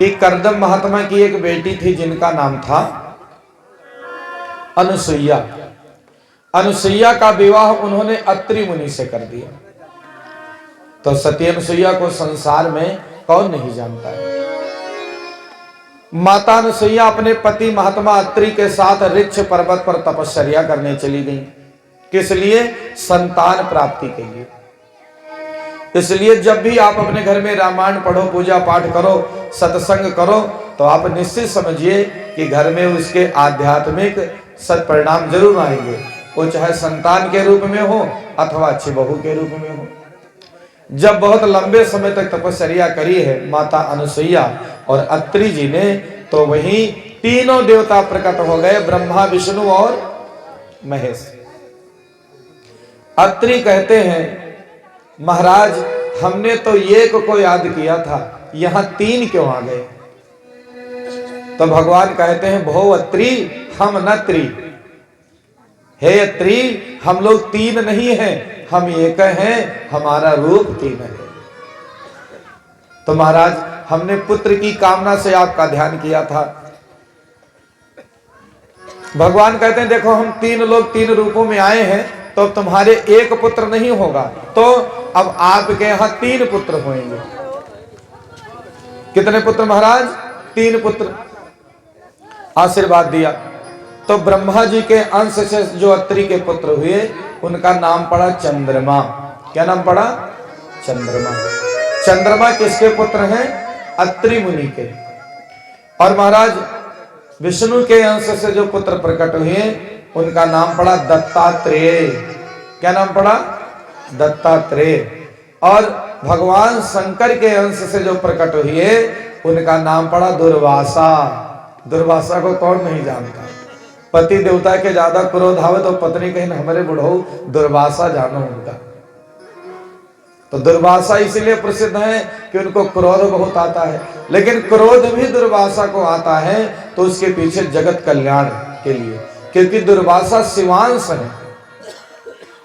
कि करदम महात्मा की एक बेटी थी जिनका नाम था अनुसुईया। अनुसुईया का विवाह उन्होंने अत्रि मुनि से कर दिया। तो सती अनुसुईया को संसार में कौन नहीं जानता है। माता अनुसुईया अपने पति महात्मा अत्रि के साथ ऋक्ष पर्वत पर तपस्या करने चली गई। किस लिए? संतान प्राप्ति के लिए। इसलिए जब भी आप अपने घर में रामायण पढ़ो, पूजा पाठ करो, सत्संग करो, तो आप निश्चित समझिए कि घर में उसके आध्यात्मिक सत्परिणाम जरूर आएंगे। वो चाहे संतान के रूप में हो अथवा अच्छी बहू के रूप में हो। जब बहुत लंबे समय तक तपस्या करी है माता अनुसुईया और अत्रि जी ने, तो वहीं तीनों देवता प्रकट हो गए, ब्रह्मा, विष्णु और महेश। अत्रि कहते हैं, महाराज हमने तो एक को याद किया था, यहां तीन क्यों आ गए? तो भगवान कहते हैं, भो अत्रि हम न त्रि। हे अत्रि, हम लोग तीन नहीं हैं, हम एक हैं, हमारा रूप तीन है। तो महाराज हमने पुत्र की कामना से आपका ध्यान किया था। भगवान कहते हैं, देखो हम तीन लोग तीन रूपों में आए हैं, तो तुम्हारे एक पुत्र नहीं होगा, तो अब आपके यहां तीन पुत्र होंगे। कितने पुत्र महाराज? तीन पुत्र। आशीर्वाद दिया। तो ब्रह्मा जी के अंश से जो अत्रि के पुत्र हुए, उनका नाम पड़ा चंद्रमा। क्या नाम पड़ा? चंद्रमा। चंद्रमा किसके पुत्र हैं? अत्रि मुनि के। और महाराज विष्णु के अंश से जो पुत्र प्रकट हुए, उनका नाम पड़ा दत्तात्रेय। क्या नाम पड़ा? दत्तात्रेय। और भगवान शंकर के अंश से जो प्रकट हुए, उनका नाम पड़ा दुर्वासा। दुर्वासा को कौन नहीं जानता? पति देवता के ज्यादा क्रोध आवे तो पत्नी कहीं हमारे बुढ़ऊ दुर्वासा जानो उनका। तो दुर्वासा इसलिए प्रसिद्ध है कि उनको क्रोध बहुत आता है, लेकिन क्रोध भी दुर्वासा को आता है तो उसके पीछे जगत कल्याण के लिए, क्योंकि दुर्वासा शिवांश है।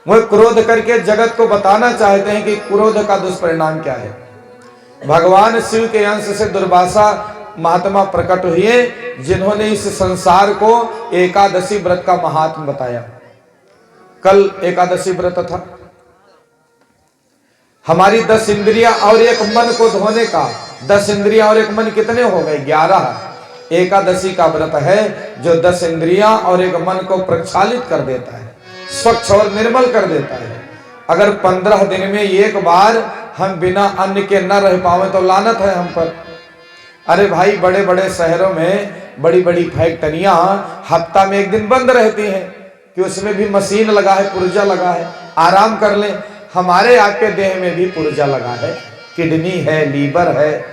वह क्रोध करके जगत को बताना चाहते हैं कि क्रोध का दुष्परिणाम क्या है। भगवान शिव के अंश से दुर्वासा महात्मा प्रकट हुए, जिन्होंने इस संसार को एकादशी व्रत का महात्म बताया। कल एकादशी व्रत था। हमारी 10 इंद्रियां और एक मन को धोने का, 10 इंद्रियां और एक मन कितने हो गए? 11। एकादशी का व्रत है जो 10 इंद्रियां और एक मन को प्रक्षालित कर देता है, स्वच्छ और निर्मल कर देता है। अगर 15 दिन में एक बार हम बिना अन्न के न रह पावे तो लानत है हम पर। अरे भाई, बड़े बड़े शहरों में बड़ी बड़ी फैक्ट्रियां हफ्ता में एक दिन बंद रहती हैं कि उसमें भी मशीन लगा है, पुर्जा लगा है, आराम कर लें। हमारे आपके देह में भी पुर्जा लगा है, किडनी है, लीवर है,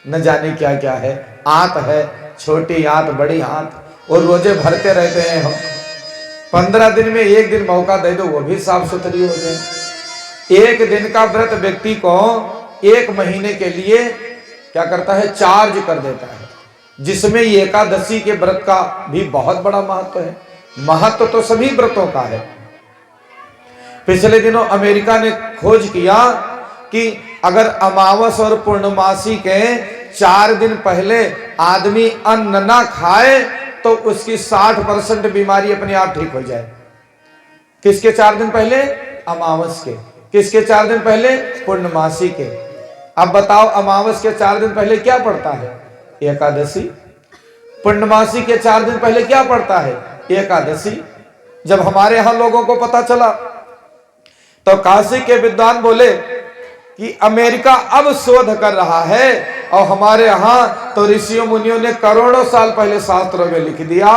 न जाने क्या क्या है, आंत है, छोटी आंत, बड़ी आंत, और रोजे भरते रहते हैं हम। 15 दिन में एक दिन मौका दे दो, वो भी साफ सुथरी हो जाए। एक दिन का व्रत व्यक्ति को 1 महीने के लिए क्या करता है? चार्ज कर देता है, जिसमें एकादशी के व्रत का भी बहुत बड़ा महत्व है। महत्व तो सभी व्रतों का है। पिछले दिनों अमेरिका ने खोज किया कि अगर अमावस और पूर्णमासी के 4 दिन पहले आदमी अन्न ना खाए तो उसकी 60% बीमारी अपने आप ठीक हो जाए। किसके 4 दिन पहले? अमावस के। किसके 4 दिन पहले? पूर्णमासी के। अब बताओ, अमावस के 4 दिन पहले क्या पड़ता है? एकादशी। पूर्णमासी के 4 दिन पहले क्या पड़ता है? एकादशी। जब हमारे यहां लोगों को पता चला तो काशी के विद्वान बोले कि अमेरिका अब शोध कर रहा है, और हमारे यहां तो ऋषियों मुनियों ने करोड़ों साल पहले शास्त्रों में लिख दिया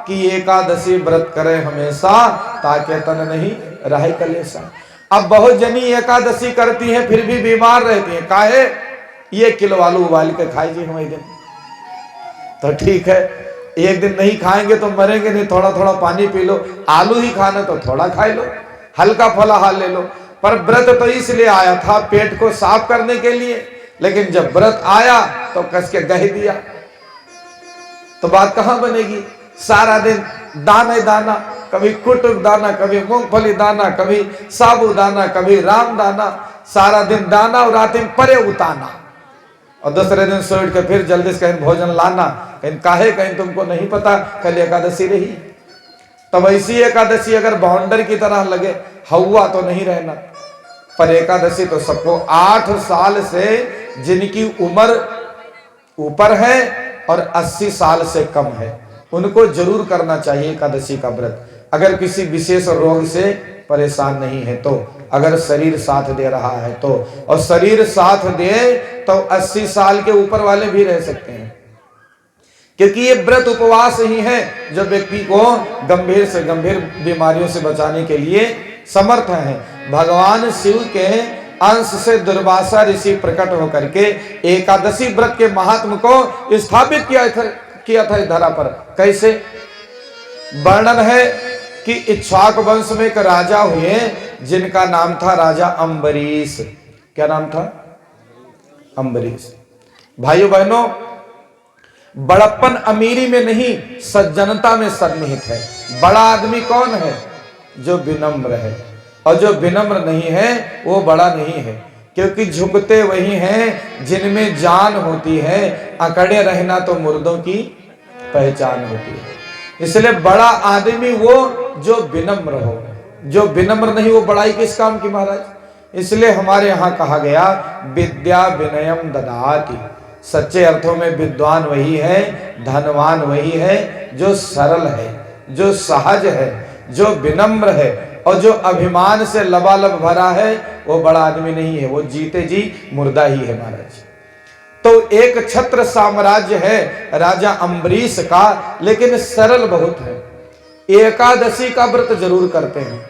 कि एकादशी व्रत करें हमेशा, ताकि तन नहीं रहे कलेशा। अब बहुत जनी एकादशी करती हैं फिर भी बीमार रहती हैं। काहे? 1 किलो आलू उबाल के खाई जी हम एक दिन। तो ठीक है, एक दिन नहीं खाएंगे तो मरेंगे नहीं, थोड़ा थोड़ा पानी पी लो। आलू ही खाना तो थोड़ा खा लो, हल्का फलाहार ले लो। पर व्रत तो इसलिए आया था पेट को साफ करने के लिए, लेकिन जब व्रत आया तो कस के गह दिया, तो बात कहां बनेगी? सारा दिन दाना दाना, कभी कुटुक दाना, कभी मूंगफली दाना, कभी साबू दाना, कभी राम दाना, सारा दिन दाना और रात में परे उताना। और दूसरे दिन सोच के फिर जल्दी से कहीं भोजन लाना, कहीं काहे, कहीं तुमको नहीं पता कल एकादशी रही। तब ऐसी एकादशी अगर बाउंडर की तरह लगे, हुआ तो नहीं रहना। पर एकादशी तो सबको 8 साल से जिनकी उम्र ऊपर है और 80 साल से कम है, उनको जरूर करना चाहिए एकादशी का व्रत। अगर किसी विशेष रोग से परेशान नहीं है तो, अगर शरीर साथ दे रहा है तो, और शरीर साथ दे तो 80 साल के ऊपर वाले भी रह सकते हैं, क्योंकि ये व्रत उपवास ही है जो व्यक्ति को गंभीर से गंभीर बीमारियों से बचाने के लिए समर्थ है। भगवान शिव के अंश से दुर्वासा ऋषि प्रकट होकर के एकादशी व्रत के महात्म को स्थापित किया था इस धरा पर। कैसे? वर्णन है कि इक्ष्वाक वंश में एक राजा हुए जिनका नाम था राजा अम्बरीश। क्या नाम था? अम्बरीश। भाइयों बहनों, बड़प्पन अमीरी में नहीं, सज्जनता में सन्निहित है। बड़ा आदमी कौन है? जो विनम्र है, और जो विनम्र नहीं है वो बड़ा नहीं है, क्योंकि झुकते वही हैं जिनमें जान होती है, अकड़े रहना तो मुर्दों की पहचान होती है। इसलिए बड़ा आदमी वो जो विनम्र हो, जो विनम्र नहीं वो बड़ाई किस काम की महाराज। इसलिए हमारे यहाँ कहा गया विद्या विनयम ददाति। सच्चे अर्थों में विद्वान वही है, धनवान वही है जो सरल है, जो सहज है, जो विनम्र है, और जो अभिमान से लबालब भरा है वो बड़ा आदमी नहीं है, वो जीते जी मुर्दा ही है महाराज। तो एक छत्र साम्राज्य है राजा अम्बरीश का, लेकिन सरल बहुत है। एकादशी का व्रत जरूर करते हैं।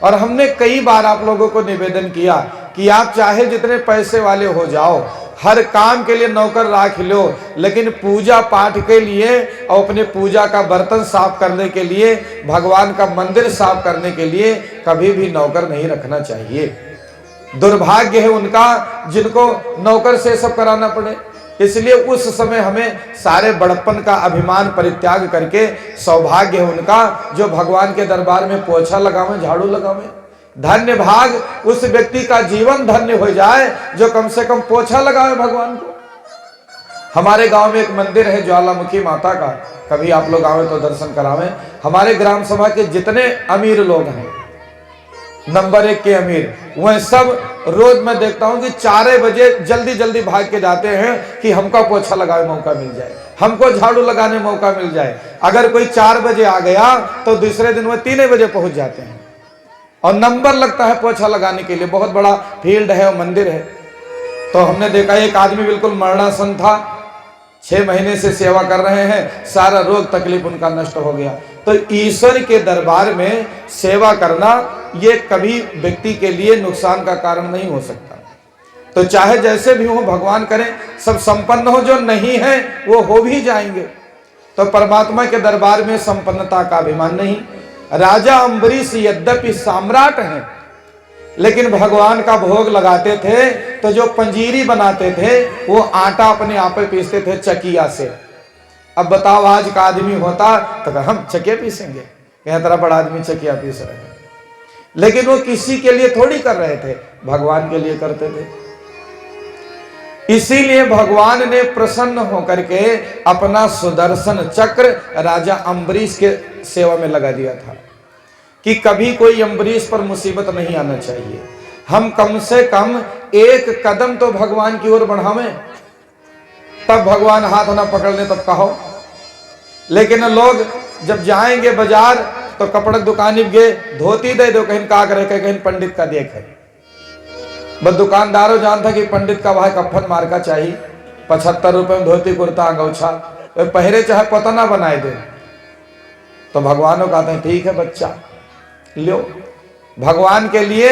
और हमने कई बार आप लोगों को निवेदन किया कि आप चाहे जितने पैसे वाले हो जाओ, हर काम के लिए नौकर राख लो, लेकिन पूजा पाठ के लिए और अपने पूजा का बर्तन साफ करने के लिए, भगवान का मंदिर साफ करने के लिए कभी भी नौकर नहीं रखना चाहिए। दुर्भाग्य है उनका जिनको नौकर से सब कराना पड़े। इसलिए उस समय हमें सारे बड़प्पन का अभिमान परित्याग करके सौभाग्य है उनका जो भगवान के दरबार में पोछा लगावे, झाड़ू लगावे। धन्य भाग उस व्यक्ति का जीवन धन्य हो जाए जो कम से कम पोछा लगावे भगवान को। हमारे गांव में एक मंदिर है ज्वालामुखी माता का, कभी आप लोग आवे तो दर्शन करावें। हमारे ग्राम सभा के जितने अमीर लोग हैं, नंबर 1 के अमीर, वह सब रोज मैं देखता हूं कि 4 बजे जल्दी जल्दी भाग के जाते हैं कि हमको पोछा लगाने मौका मिल जाए, हमको झाड़ू लगाने मौका मिल जाए। अगर कोई 4 बजे आ गया तो दूसरे दिन वह 3 बजे पहुंच जाते हैं और नंबर लगता है पोछा लगाने के लिए। बहुत बड़ा फील्ड है और मंदिर है। तो हमने देखा एक आदमी बिल्कुल मरणासन था, 6 महीने से सेवा कर रहे हैं, सारा रोग तकलीफ उनका नष्ट हो गया। तो ईश्वर के दरबार में सेवा करना ये कभी व्यक्ति के लिए नुकसान का कारण नहीं हो सकता। तो चाहे जैसे भी हो भगवान करें सब संपन्न हो, जो नहीं है वो हो भी जाएंगे। तो परमात्मा के दरबार में संपन्नता का अभिमान नहीं। राजा अम्बरीश यद्यपि सम्राट हैं, लेकिन भगवान का भोग लगाते थे तो जो पंजीरी बनाते थे वो आटा अपने आप पे पीसते थे चकिया से। अब बताओ आज का आदमी होता तो हम चकिया पीसेंगे, कहीं तरह बड़ा आदमी चकिया पीस रहे हैं। लेकिन वो किसी के लिए थोड़ी कर रहे थे, भगवान के लिए करते थे। इसीलिए भगवान ने प्रसन्न होकर के अपना सुदर्शन चक्र राजा अम्बरीश के सेवा में लगा दिया था कि कभी कोई अम्बरीश पर मुसीबत नहीं आना चाहिए। हम कम से कम एक कदम तो भगवान की ओर बढ़ावें, तब भगवान हाथ ना पकड़ ले तब कहो। लेकिन लोग जब जाएंगे बाजार तो कपड़ा दुकान गए, धोती दे दो, कहीं का करे कहीं पंडित का देखे। बस दुकानदारों जानता कि पंडित का भाई कफन मार का चाहिए, 75 रुपए में धोती कुर्ता अंगोछा पहरे चाहे पतना बनाए दे। तो भगवानों कहते हैं ठीक है बच्चा लो। भगवान के लिए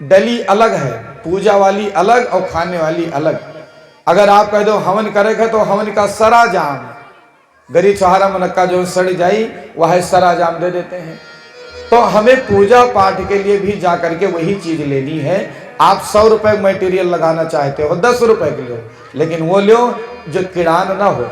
डली अलग है, पूजा वाली अलग और खाने वाली अलग। अगर आप कह दो हवन करेगा तो हवन का सरा जाम, गरी चौहारा मनक्का जो सड़ जाई वह सरा जाम दे देते हैं। तो हमें पूजा पाठ के लिए भी जा करके वही चीज लेनी है। आप 100 रुपए मटेरियल लगाना चाहते हो 10 रुपए के लो, लेकिन वो लो जो किरान ना हो,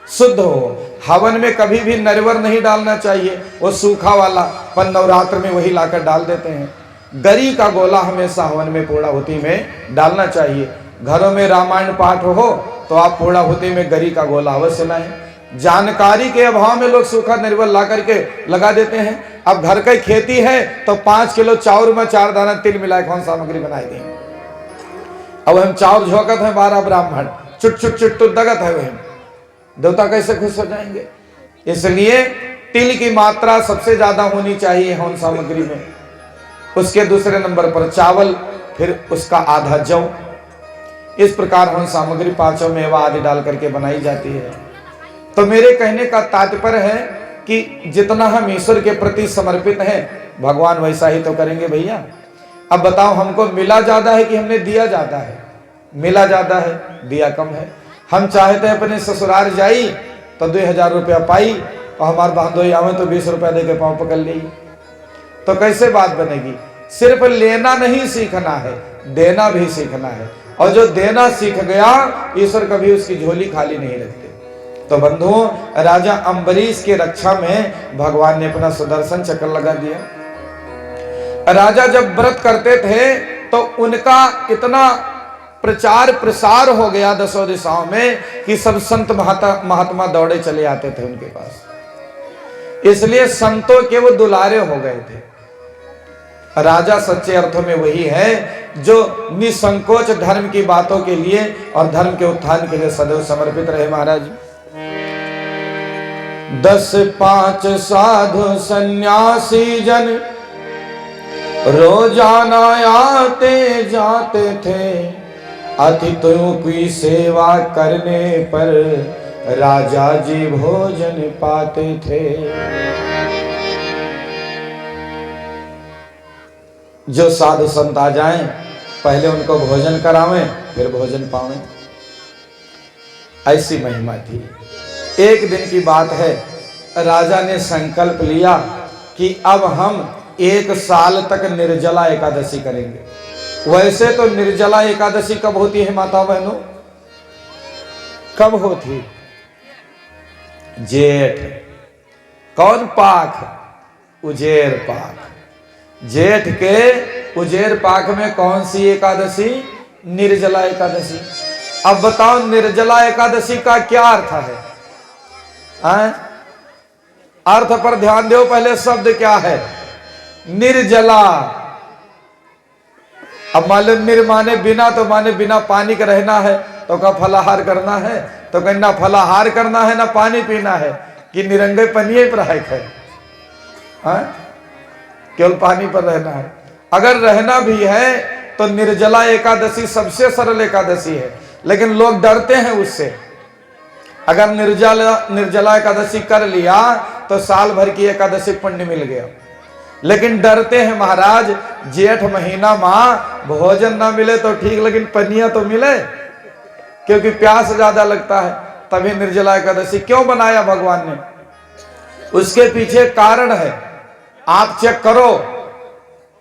शुद्ध हो। हवन में कभी भी नरवर नहीं डालना चाहिए, वो सूखा वाला, पर नवरात्र में वही लाकर डाल देते हैं। गरी का गोला हमेशा हवन में पूर्णाहुति में डालना चाहिए। घरों में रामायण पाठ हो तो आप पूर्णाहुति में गरी का गोला अवश्य लाएं। जानकारी के अभाव में लोग सूखा निर्वल ला करके लगा देते हैं। अब घर की खेती है तो 5 किलो चाउर में 4 दाना तिल मिलाए कौन सामग्री बनाई दी। अब हम चाउर झोंकत हैं 12 ब्राह्मण चुट चुट चुट तो दगत है वह, देवता कैसे खुश हो जाएंगे। इसलिए तिल की मात्रा सबसे ज्यादा होनी चाहिए हवन सामग्री में। उसके दूसरे नंबर पर चावल, फिर उसका आधा जौ। इस प्रकार हवन सामग्री 5 मेवा आदि डाल करके बनाई जाती है। तो मेरे कहने का तात्पर्य है कि जितना हम ईश्वर के प्रति समर्पित हैं भगवान वैसा ही तो करेंगे भैया। अब बताओ हमको मिला ज्यादा है कि हमने दिया ज्यादा है? मिला ज्यादा है, दिया कम है। हम चाहते हैं अपने ससुराल जाई तो 2000 रुपया पाई और हमारे बहनोई आवे तो 20 रुपया दे के पाँव पकड़ ली, तो कैसे बात बनेगी। सिर्फ लेना नहीं सीखना है, देना भी सीखना है। और जो देना सीख गया ईश्वर कभी उसकी झोली खाली नहीं रखते। तो बंधुओं, राजा अम्बरीश के रक्षा में भगवान ने अपना सुदर्शन चक्र लगा दिया। राजा जब व्रत करते थे तो उनका इतना प्रचार प्रसार हो गया दसों दिशाओं में कि सब संत महात्मा दौड़े चले आते थे उनके पास। इसलिए संतों के वो दुलारे हो गए थे। राजा सच्चे अर्थों में वही है जो निसंकोच धर्म की बातों के लिए और धर्म के उत्थान के लिए सदैव समर्पित रहे। महाराज 10-5 साधु सन्यासी जन रोजाना आते जाते थे, अतिथियों की सेवा करने पर राजा जी भोजन पाते थे। जो साधु संत आ जाएं पहले उनको भोजन करावें फिर भोजन पावें, ऐसी महिमा थी। एक दिन की बात है, राजा ने संकल्प लिया कि अब हम 1 साल तक निर्जला एकादशी करेंगे। वैसे तो निर्जला एकादशी कब होती है माता बहनों? कब होती? जेठ। कौन पाख? उजेर पाख। जेठ के उजेर पाख में कौन सी एकादशी? निर्जला एकादशी। अब बताओ निर्जला एकादशी का क्या अर्थ है? अर्थ पर ध्यान दो। पहले शब्द क्या है? निर्जला। अब मान लो निर माने बिना, तो माने बिना पानी का रहना है तो का फलाहार करना है, तो कहीं ना फलाहार करना है ना पानी पीना है कि निरंगे पनिये पर है, केवल पानी पर रहना है। अगर रहना भी है तो निर्जला एकादशी सबसे सरल एकादशी है, लेकिन लोग डरते हैं उससे। अगर निर्जला एकादशी कर लिया तो साल भर की एकादशी पुण्य मिल गया, लेकिन डरते हैं महाराज जेठ महीना माँ भोजन ना मिले तो ठीक, लेकिन पनिया तो मिले, क्योंकि प्यास ज्यादा लगता है। तभी निर्जला एकादशी क्यों बनाया भगवान ने? उसके पीछे कारण है। आप चेक करो,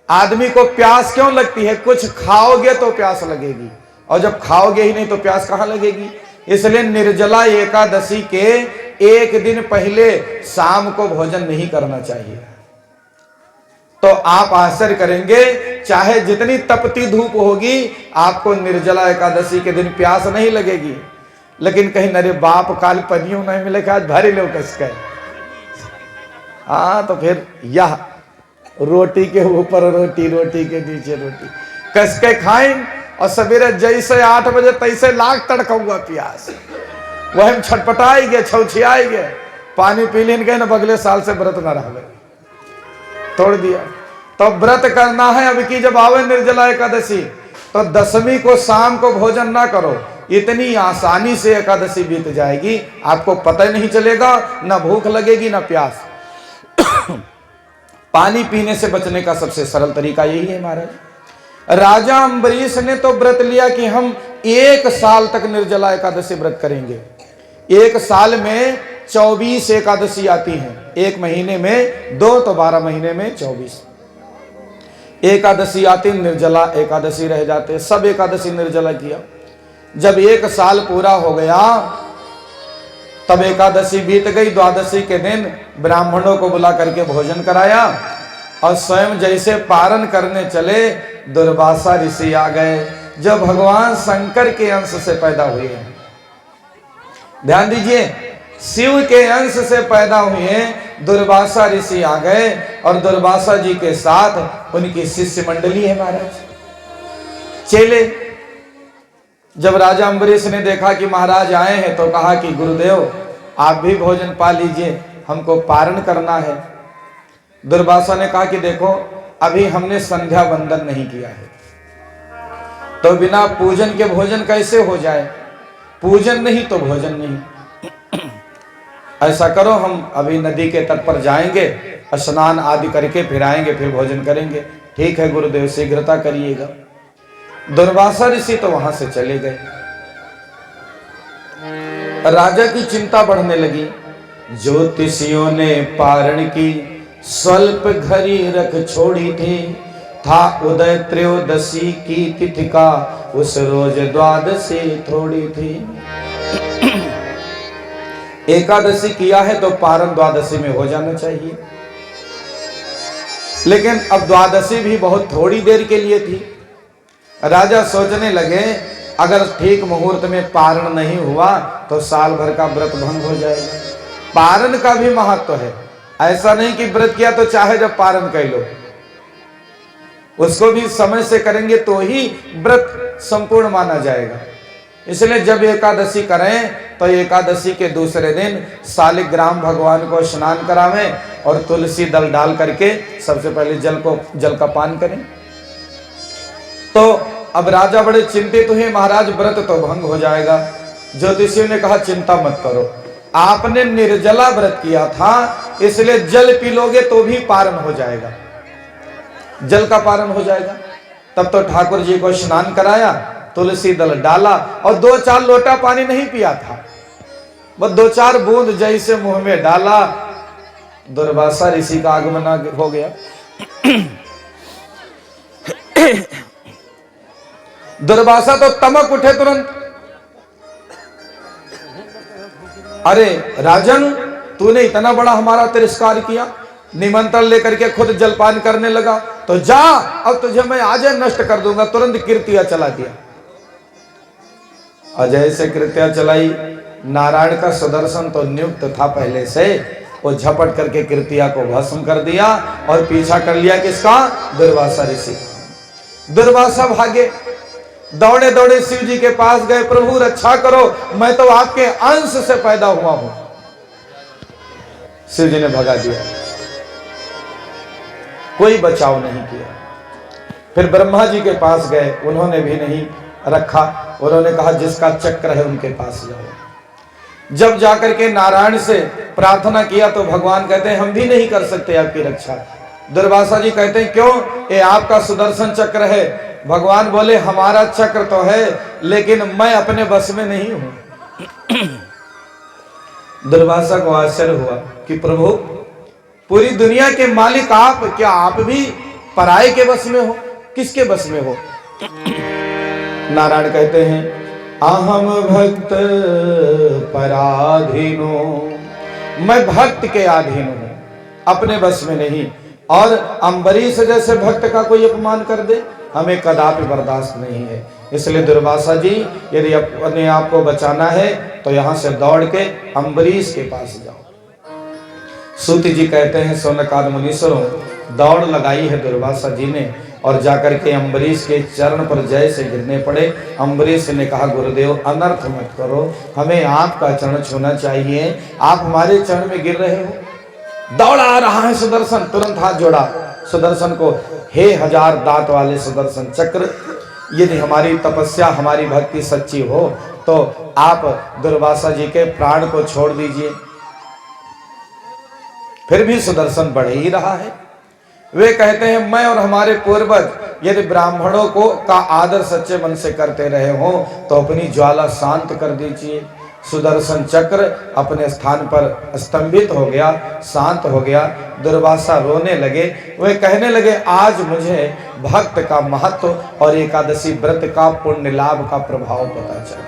आदमी को प्यास क्यों लगती है? कुछ खाओगे तो प्यास लगेगी, और जब खाओगे ही नहीं तो प्यास कहां लगेगी। इसलिए निर्जला एकादशी के 1 दिन पहले शाम को भोजन नहीं करना चाहिए। तो आप आश्चर्य करेंगे, चाहे जितनी तपती धूप होगी आपको निर्जला एकादशी के दिन प्यास नहीं लगेगी, लेकिन कहीं नरे बाप काल पनियों नहीं मिलेगा, आज भारी लोग कसके। हाँ, तो फिर यह रोटी के ऊपर रोटी, रोटी के नीचे रोटी कसके खाएं, और सवेरे जैसे 8 बजे तैसे लाख तड़का हुआ प्यास, वह हम छटपटाएंगे, छौछियाएंगे, पानी पी लेन गए ना, अगले साल से व्रत न रह गए, तोड़ दिया। तो व्रत करना है। अब की जब आवे निर्जला एकादशी तो 10वीं को शाम को भोजन ना करो, इतनी आसानी से एकादशी बीत जाएगी, आपको पता ही नहीं चलेगा, ना भूख लगेगी ना प्यास। पानी पीने से बचने का सबसे सरल तरीका यही है महाराज। राजा अम्बरीश ने तो व्रत लिया कि हम 1 साल तक निर्जला एकादशी व्रत करेंगे। 1 साल में 24 एकादशी आती हैं, 1 महीने में 2 तो 12 महीने में 24 एकादशी आती। निर्जला एकादशी रह जाते, सब एकादशी निर्जला किया। जब 1 साल पूरा हो गया तब एकादशी बीत गई। द्वादशी के दिन ब्राह्मणों को बुला करके भोजन कराया, और स्वयं जैसे पारण करने चले दुर्वासा ऋषि आ गए। जो भगवान शंकर के अंश से पैदा हुए हैं। ध्यान दीजिए, शिव के अंश से पैदा हुए दुर्वासा ऋषि आ गए और दुर्वासा जी के साथ उनकी शिष्य मंडली है महाराज, चेले। जब राजा अम्बरीश ने देखा कि महाराज आए हैं तो कहा कि गुरुदेव आप भी भोजन पा लीजिए, हमको पारण करना है। दुर्वासा ने कहा कि देखो अभी हमने संध्या वंदन नहीं किया है, तो बिना पूजन के भोजन कैसे हो जाए? पूजन नहीं तो भोजन नहीं। ऐसा करो, हम अभी नदी के तट पर जाएंगे, स्नान आदि करके फिर आएंगे, फिर भोजन करेंगे। ठीक है गुरुदेव, शीघ्रता करिएगा। दुर्वासा ऋषि तो वहां से चले गए। राजा की चिंता बढ़ने लगी। ज्योतिषियों ने पारण की स्वल्प घड़ी रख छोड़ी थी, था उदय त्रयोदशी की तिथि का, उस रोज द्वादशी थोड़ी थी। एकादशी किया है तो पारण द्वादशी में हो जाना चाहिए, लेकिन अब द्वादशी भी बहुत थोड़ी देर के लिए थी। राजा सोचने लगे अगर ठीक मुहूर्त में पारण नहीं हुआ तो साल भर का व्रत भंग हो जाएगा। पारण का भी महत्व है, ऐसा नहीं कि व्रत किया तो चाहे जब पारण कर लो, उसको भी समय से करेंगे तो ही व्रत संपूर्ण माना जाएगा। इसलिए जब एकादशी करें तो एकादशी के दूसरे दिन शालिग्राम भगवान को स्नान करावें और तुलसी दल डाल करके सबसे पहले जल का पान करें। तो अब राजा बड़े चिंतित हुए, महाराज व्रत तो भंग हो जाएगा। ज्योतिषियों ने कहा चिंता मत करो, आपने निर्जला व्रत किया था इसलिए जल पी लोगे तो भी पारण हो जाएगा, जल का पारण हो जाएगा। तब तो ठाकुर जी को स्नान कराया, तुलसी दल डाला और 2-4 लोटा पानी नहीं पिया था, बस 2-4 बूंद जैसे मुंह में डाला, दुर्वासा ऋषि का आगमन हो गया। दुर्वासा तो तमक उठे तुरंत, अरे राजन तूने इतना बड़ा हमारा तिरस्कार किया, निमंत्रण लेकर के खुद जलपान करने लगा, तो जा अब तुझे मैं आज नष्ट कर दूंगा। तुरंत कृत्या चला दिया। अजय से कृत्या चलाई। नारायण का सुदर्शन तो नियुक्त था पहले से, वो झपट करके कृत्या को भस्म कर दिया और पीछा कर लिया किसका? दुर्वासा ऋषि। दुर्वासा भागे, दौड़े दौड़े शिव जी के पास गए, प्रभु रक्षा करो, मैं तो आपके अंश से पैदा हुआ हूं। शिव जी ने भगा दिया, कोई बचाव नहीं किया। फिर ब्रह्मा जी के पास गए, उन्होंने भी नहीं रखा, उन्होंने कहा जिसका चक्र है उनके पास जाओ। जब जाकर के नारायण से प्रार्थना किया तो भगवान कहते हैं हम भी नहीं कर सकते आपकी रक्षा। दुर्वासा जी कहते हैं क्यों? ये आपका सुदर्शन चक्र है। भगवान बोले हमारा चक्र तो है लेकिन मैं अपने बस में नहीं हूं। दुर्वासा को आश्चर्य हुआ कि प्रभु पूरी दुनिया के मालिक आप, क्या आप भी पराये के बस में हो? किसके बस में हो? नारायण कहते हैं अहम भक्त पराधीनो, मैं भक्त के अधीन हूं, अपने बस में नहीं। और अम्बरीश जैसे भक्त का कोई अपमान कर दे हमें कदापि बर्दाश्त नहीं है। इसलिए दुर्वासा जी यदि अपने आप को बचाना है तो यहां से दौड़ के अम्बरीश के पास जाओ। सूत जी कहते हैं सौनकाद मुनीश्वरों, दौड़ लगाई है दुर्वासा जी ने और जाकर के अम्बरीश के चरण पर जय से गिरने पड़े। अम्बरीश ने कहा गुरुदेव अनर्थ मत करो, हमें आपका चरण छूना चाहिए, आप हमारे चरण में गिर रहे हो। दौड़ आ रहा है सुदर्शन, तुरंत हाथ जोड़ा सुदर्शन को, हे 1000 दांत वाले सुदर्शन चक्र, यदि हमारी तपस्या हमारी भक्ति सच्ची हो तो आप दुर्वासा जी के प्राण को छोड़ दीजिए। फिर भी सुदर्शन बढ़ ही रहा है। वे कहते हैं मैं और हमारे पूर्वज यदि ब्राह्मणों को का आदर सच्चे मन से करते रहे हो तो अपनी ज्वाला शांत कर दीजिए। सुदर्शन चक्र अपने स्थान पर स्तंभित हो गया, शांत हो गया। दुर्वासा रोने लगे, वे कहने लगे आज मुझे भक्त का महत्व और एकादशी व्रत का पुण्य लाभ का प्रभाव पता चला।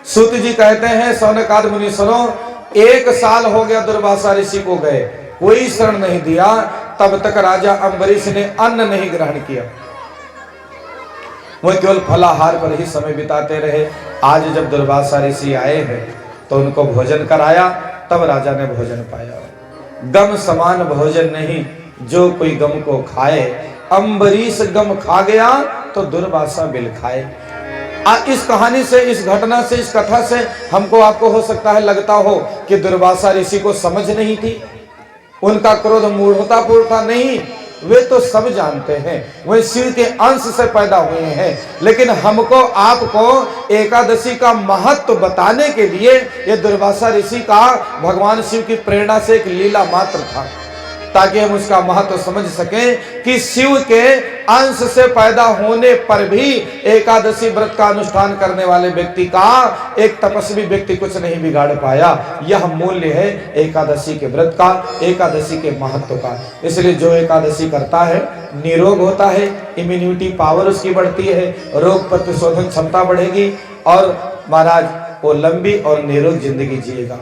सूत जी कहते हैं सौनकाद मुनीश्वरों, 1 साल हो गया दुर्वासा ऋषि को गए, कोई शरण नहीं दिया। तब तक राजा अम्बरीश ने अन्न नहीं ग्रहण किया। वह केवल फलाहार पर ही समय बिताते रहे। आज जब दुर्वासा ऋषि आए हैं तो उनको भोजन कराया, तब राजा ने भोजन पाया। गम समान भोजन नहीं, जो कोई गम को खाए। अम्बरीश गम खा गया तो दुर्वासा बिल खाए। इस कहानी से, इस घटना से, इस कथा से हमको आपको हो सकता है लगता हो कि दुर्वासा ऋषि को समझ नहीं थी, उनका क्रोध मूढ़तापूर्ण था। नहीं, वे तो सब जानते हैं, वे शिव के अंश से पैदा हुए हैं। लेकिन हमको आपको एकादशी का महत्व बताने के लिए ये दुर्वासा ऋषि का भगवान शिव की प्रेरणा से एक लीला मात्र था, ताकि हम उसका महत्व समझ सकें कि शिव के अंश से पैदा होने पर भी एकादशी व्रत का अनुष्ठान करने वाले व्यक्ति का, एक तपस्वी व्यक्ति कुछ नहीं बिगाड़ पाया। यह मूल्य है एकादशी के व्रत का, एकादशी के महत्व का। इसलिए जो एकादशी करता है निरोग होता है, इम्यूनिटी पावर उसकी बढ़ती है, रोग प्रतिशोधन क्षमता बढ़ेगी और महाराज वो लंबी और निरोग जिंदगी जिएगा।